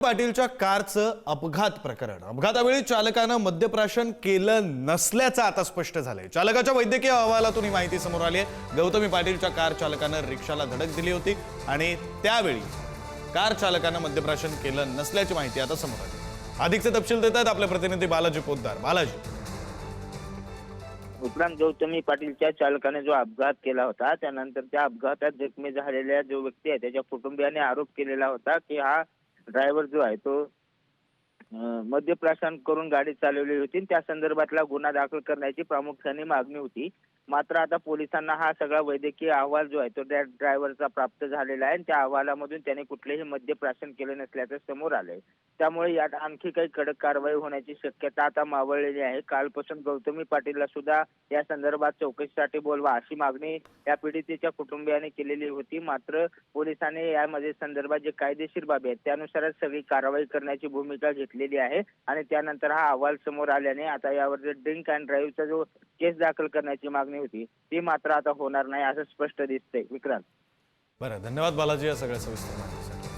पाटीलच्या कारचं अपघात प्रकरण। अपघातावेळी चालकानं मद्यप्राशन केलं नसल्याचं आता स्पष्ट झालंय। चालकाच्या वैद्यकीय अहवालातून ही माहिती समोर आली आहे। गौतमी पाटीलच्या कार चालकानं रिक्षाला धडक दिली होती आणि त्यावेळी कार चालकानं मद्यप्राशन केलं नसल्याची माहिती आता समोर आली। अधिकचे तपशील देतात आपले प्रतिनिधी बालाजी पोद्दार। बालाजी, उपरांत गौतमी पाटीलच्या चालकाने जो अपघात केला होता त्यानंतर त्या अपघातात जखमी झालेल्या जो व्यक्ती आहे त्याच्या कुटुंबियाने आरोप केलेला होता की हा ड्रायव्हर जो आहे तो मद्यप्राशन करून गाडी चालवली होती। त्या संदर्भातला गुन्हा दाखल करण्याची प्रामुख्याने मागणी होती। मात्र आता पोलिसांना हा सगळा वैद्यकीय अहवाल जो आहे तो त्या ड्रायव्हरचा प्राप्त झालेला आहे। त्या अहवालामधून त्याने कुठलेही मद्यप्राशन केले नसल्याचं समोर आलंय। त्यामुळे यात आणखी काही कडक कारवाई होण्याची शक्यता आता मावळलेली आहे। कालपासून गौतमी पाटीलला सुद्धा या संदर्भात चौकशीसाठी बोलवा अशी मागणी या पीडितेच्या कुटुंबियाने केलेली होती। मात्र पोलिसांनी यामध्ये संदर्भात जे कायदेशीर बाबी आहेत त्यानुसारच सगळी कारवाई करण्याची भूमिका घेतलेली आहे आणि त्यानंतर हा अहवाल समोर आल्याने आता यावर जो ड्रिंक अँड ड्राईव्हचा जो केस दाखल करण्याची मागणी होती ती मात्र आता होणार नाही असं स्पष्ट दिसतंय। विक्रांत, बरं, धन्यवाद बालाजी या सगळ्या सविस्तर माहितीसाठी।